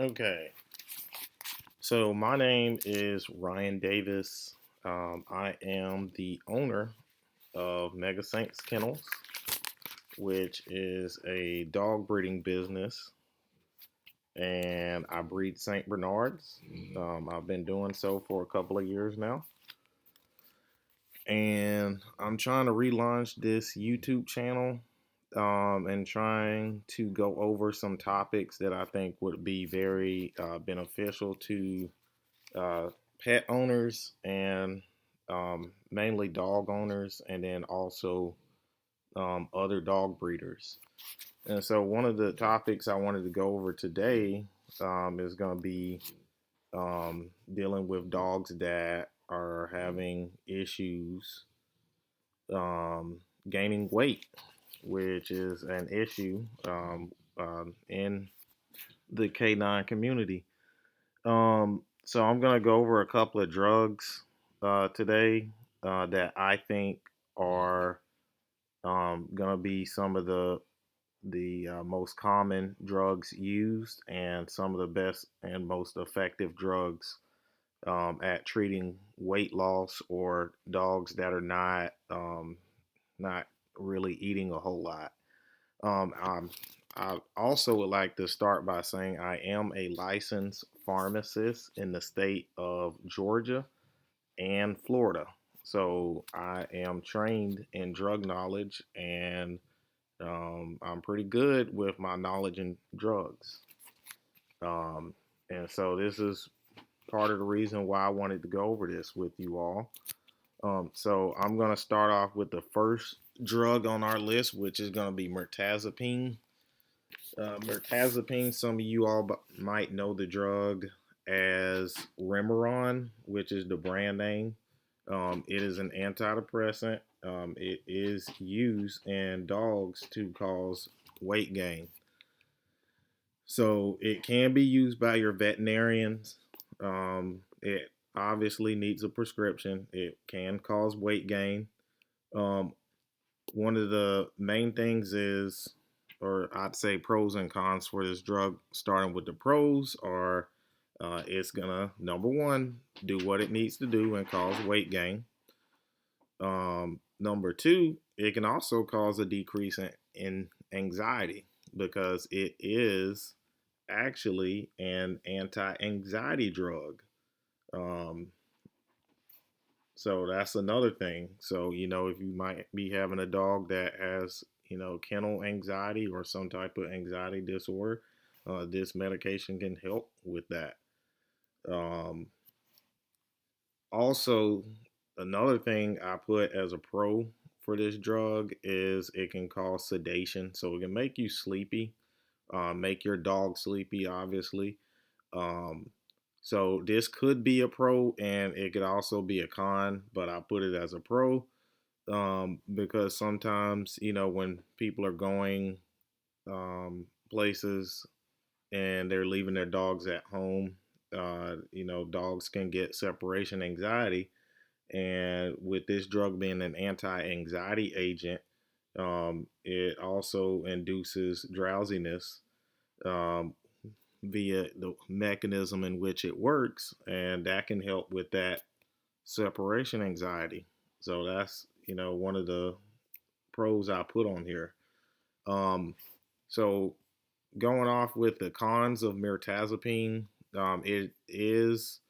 Okay, so my name is Ryan Davis. I am the owner of Mega Saints Kennels, which is a dog breeding business, and I breed Saint Bernards. I've been doing so for a couple of years now, and I'm trying to relaunch this YouTube channel and trying to go over some topics that I think would be very beneficial to uh, pet owners and mainly dog owners, and then also other dog breeders. And so, one of the topics I wanted to go over today is going to be dealing with dogs that are having issues um, gaining weight, which is an issue in the canine community. So I'm gonna go over a couple of drugs today that I think are gonna be some of the most common drugs used and some of the best and most effective drugs at treating weight loss or dogs that are not really eating a whole lot. Um, um, I also would like to start by saying I am a licensed pharmacist in the state of Georgia and Florida. So I am trained in drug knowledge, and I'm pretty good with my knowledge in drugs. Um, and so this is part of the reason why I wanted to go over this with you all. So I'm going to start off with the first drug on our list, which is going to be mirtazapine. Mirtazapine, some of you all might know the drug as Remeron, which is the brand name. It is an antidepressant. It is used in dogs to cause weight gain. So it can be used by your veterinarians. It obviously needs a prescription. It can cause weight gain. Um, One of the main things is, or I'd say pros and cons for this drug, starting with the pros are it's gonna, number one, do what it needs to do and cause weight gain. Number two, it can also cause a decrease in anxiety because it is actually an anti-anxiety drug. Um, So that's another thing. So, if you might be having a dog that has, kennel anxiety or some type of anxiety disorder, this medication can help with that. Um, Also, another thing I put as a pro for this drug is it can cause sedation. So it can make you sleepy, make your dog sleepy, obviously. Um, so this could be a pro and it could also be a con, but I put it as a pro because sometimes, when people are going places and they're leaving their dogs at home, dogs can get separation anxiety. And with this drug being an anti anxiety agent, it also induces drowsiness um, via the mechanism in which it works, and that can help with that separation anxiety. So that's one of the pros I put on here. Um, so going off with the cons of mirtazapine, it is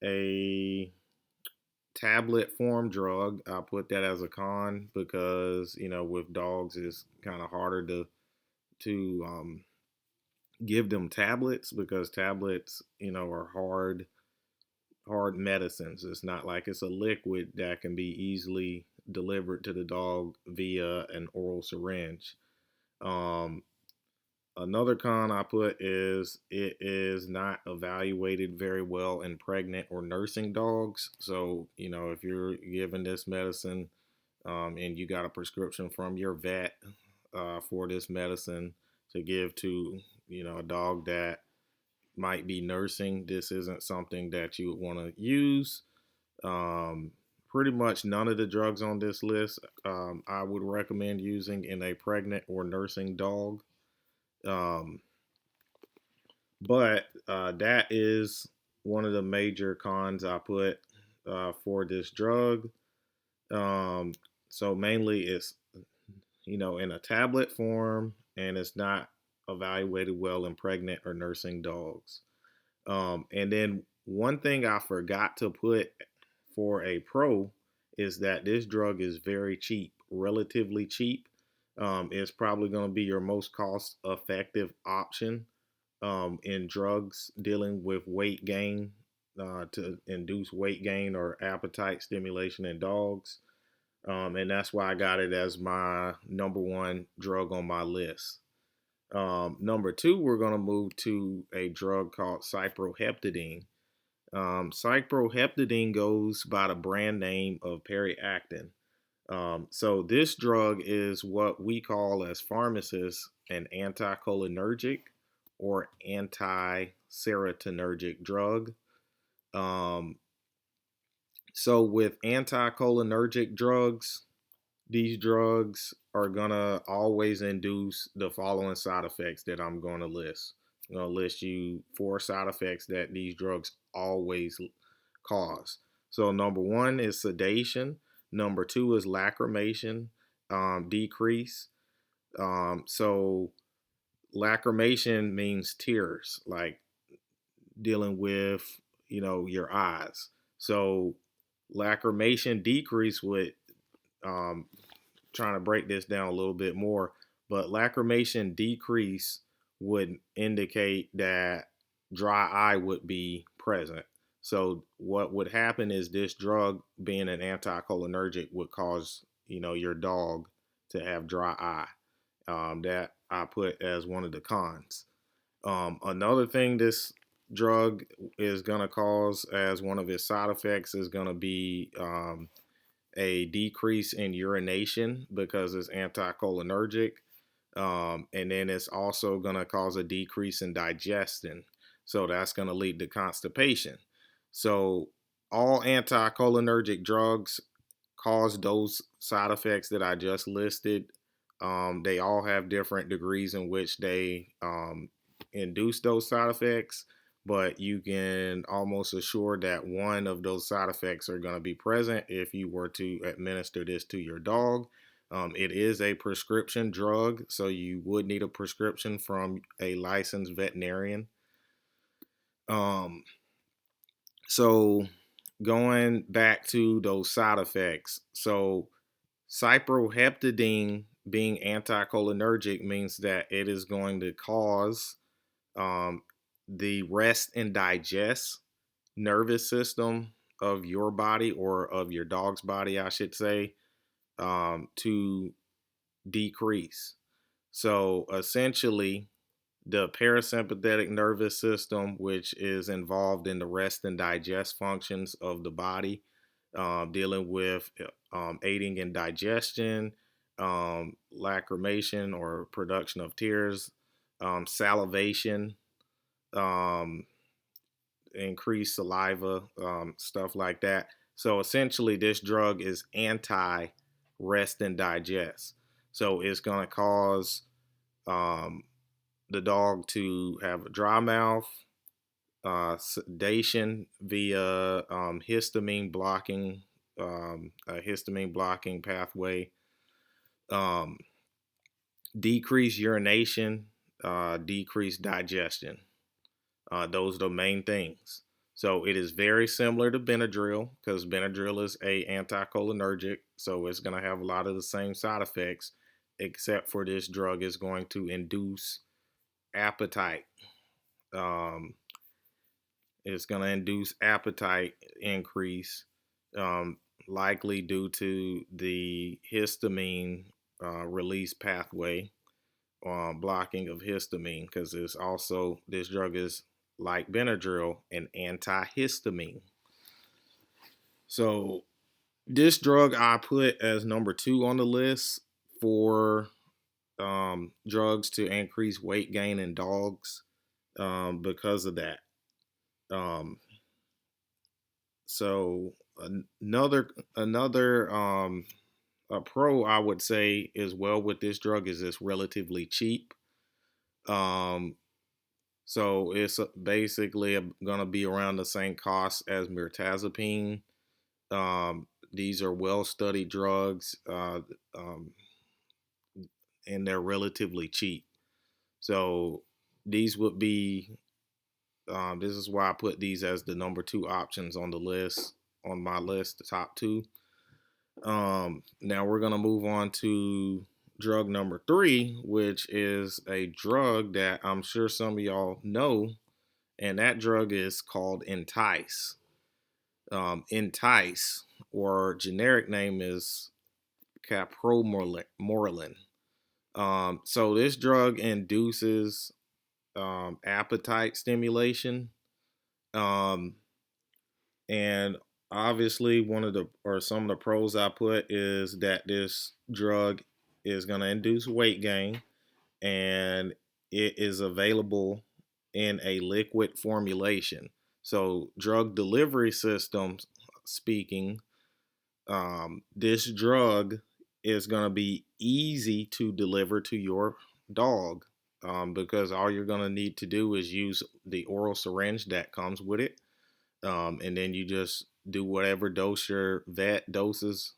a tablet form drug. I put that as a con because with dogs it's kind of harder to give them tablets because tablets are hard medicines. It's not like it's a liquid that can be easily delivered to the dog via an oral syringe. Um, Another con I put is it is not evaluated very well in pregnant or nursing dogs. So, if you're given this medicine and you got a prescription from your vet for this medicine to give to, a dog that might be nursing, this isn't something that you would want to use. Um, Pretty much none of the drugs on this list I would recommend using in a pregnant or nursing dog. Um, But that is one of the major cons I put for this drug. Um, so mainly it's, in a tablet form, and it's not evaluated well in pregnant or nursing dogs. And then one thing I forgot to put for a pro is that this drug is very cheap, relatively cheap. It's probably going to be your most cost effective option in drugs dealing with weight gain, to induce weight gain or appetite stimulation in dogs. And that's why I got it as my number one drug on my list. Number two, we're going to move to a drug called cyproheptadine. Cyproheptadine goes by the brand name of Periactin. So this drug is what we call as pharmacists an anticholinergic or anti-serotonergic drug. Um, so with anticholinergic drugs, these drugs are gonna always induce the following side effects that I'm gonna list. I'm gonna list you four side effects that these drugs always cause. So number one is sedation. Number two is lacrimation, decrease. So lacrimation means tears, like dealing with your eyes. So lacrimation decrease would, um, trying to break this down a little bit more, but lacrimation decrease would indicate that dry eye would be present. So what would happen is this drug, being an anticholinergic, would cause your dog to have dry eye. That I put as one of the cons. Another thing this drug is going to cause as one of its side effects is going to be a decrease in urination because it's anticholinergic. And then it's also going to cause a decrease in digestion. So that's going to lead to constipation. So all anticholinergic drugs cause those side effects that I just listed. They all have different degrees in which they induce those side effects, but you can almost assure that one of those side effects are going to be present if you were to administer this to your dog. It is a prescription drug, so you would need a prescription from a licensed veterinarian. Um, so going back to those side effects, so cyproheptadine being anticholinergic means that it is going to cause um, the rest and digest nervous system of your body, or of your dog's body, I should say, to decrease. So essentially, the parasympathetic nervous system, which is involved in the rest and digest functions of the body, dealing with aiding in digestion, lacrimation or production of tears, salivation, um, increased saliva, stuff like that. So essentially, this drug is anti rest and digest. So it's going to cause um, the dog to have a dry mouth, sedation via a histamine blocking pathway, um, decreased urination, decreased digestion. Those are the main things. So it is very similar to Benadryl, because Benadryl is a anticholinergic, so it's going to have a lot of the same side effects, except for this drug is going to induce appetite. Um, it's going to induce appetite increase, um, likely due to the histamine release pathway, blocking of histamine, because this drug is, like Benadryl, an antihistamine. So this drug I put as number two on the list for drugs to increase weight gain in dogs, because of that. Um, so another a pro I would say as well with this drug is it's relatively cheap. Um, So it's basically going to be around the same cost as mirtazapine. These are well-studied drugs, and they're relatively cheap. So these would be. This is why I put these as the number two options on the list, on my list, the top two. Now we're gonna move on to drug number three, which is a drug that I'm sure some of y'all know, and that drug is called Entice. Entice, or generic name is capromorelin. So this drug induces appetite stimulation, um, and obviously one of the or some of the pros I put is that this drug is going to induce weight gain, and it is available in a liquid formulation. So drug delivery systems speaking, this drug is going to be easy to deliver to your dog, because all you're going to need to do is use the oral syringe that comes with it, and then you just do whatever dose your vet doses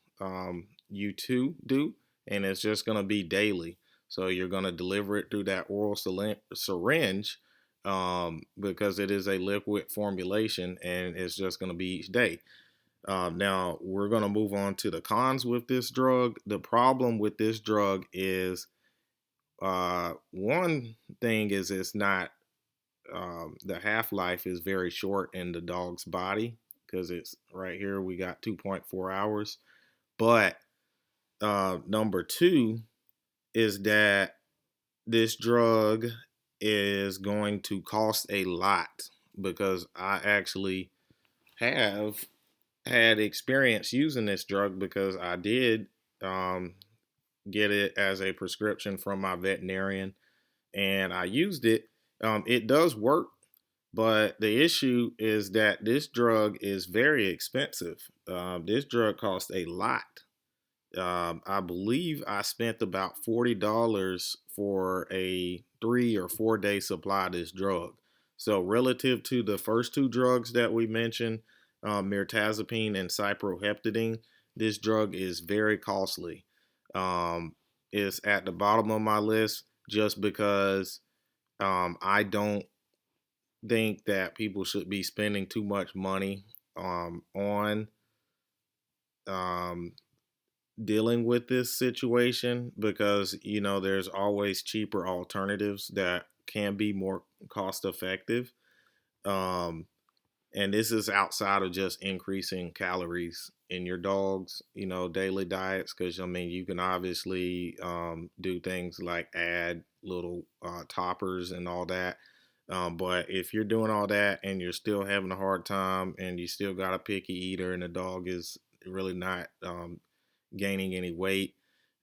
you to do, and it's just going to be daily. So you're going to deliver it through that oral syringe, because it is a liquid formulation, and it's just going to be each day. Now we're going to move on to the cons with this drug. The problem with this drug is, one thing is it's not, the half life is very short in the dog's body, because it's right here we got 2.4 hours. But number two is that this drug is going to cost a lot, because I actually have had experience using this drug, because I did um, get it as a prescription from my veterinarian, and I used it. It does work, but the issue is that this drug is very expensive. This drug costs a lot. I believe I spent about $40 for a 3 or 4 day supply of this drug. So relative to the first two drugs that we mentioned, mirtazapine and cyproheptadine, this drug is very costly. It's at the bottom of my list just because I don't think that people should be spending too much money on um, dealing with this situation, because there's always cheaper alternatives that can be more cost effective, um, and this is outside of just increasing calories in your dog's daily diets, because I mean you can obviously do things like add little toppers and all that, but if you're doing all that and you're still having a hard time, and you still got a picky eater, and the dog is really not gaining any weight,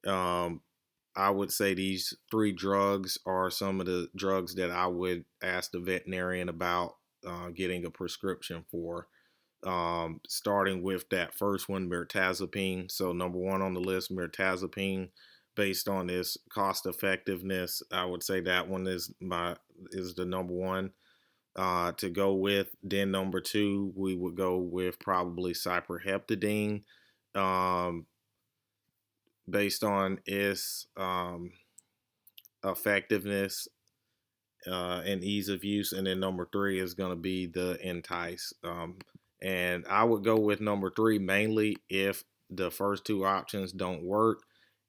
um, I would say these three drugs are some of the drugs that I would ask the veterinarian about getting a prescription for. Starting with that first one, mirtazapine. So number one on the list, mirtazapine. Based on its cost effectiveness, I would say that one is the number one to go with. Then number two, we would go with probably cyproheptadine. Um, Based on its effectiveness and ease of use. And then number three is going to be the Entice. And I would go with number three mainly if the first two options don't work.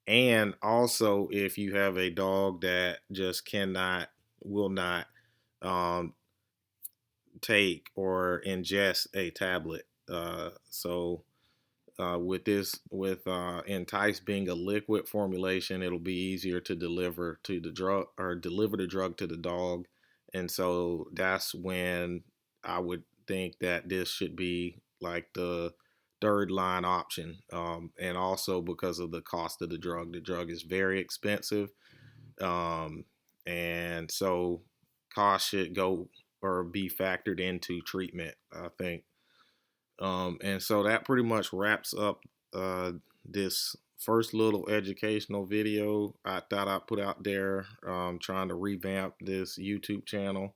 And also if you have a dog that just will not um, take or ingest a tablet. With Entice being a liquid formulation, it'll be easier to deliver to the drug, or deliver the drug to the dog, and so that's when I would think that this should be like the third line option. And also because of the cost of the drug is very expensive, um, and so cost should go or be factored into treatment, I think. And so that pretty much wraps up this first little educational video I thought I'd put out there, trying to revamp this YouTube channel.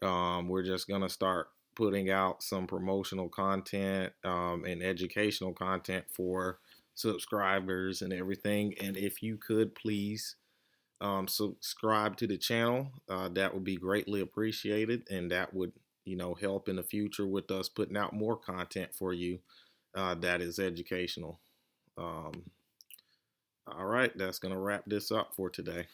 We're just going to start putting out some promotional content and educational content for subscribers and everything. And if you could please subscribe to the channel, that would be greatly appreciated, and that would help in the future with us putting out more content for you that is educational. All right, that's going to wrap this up for today.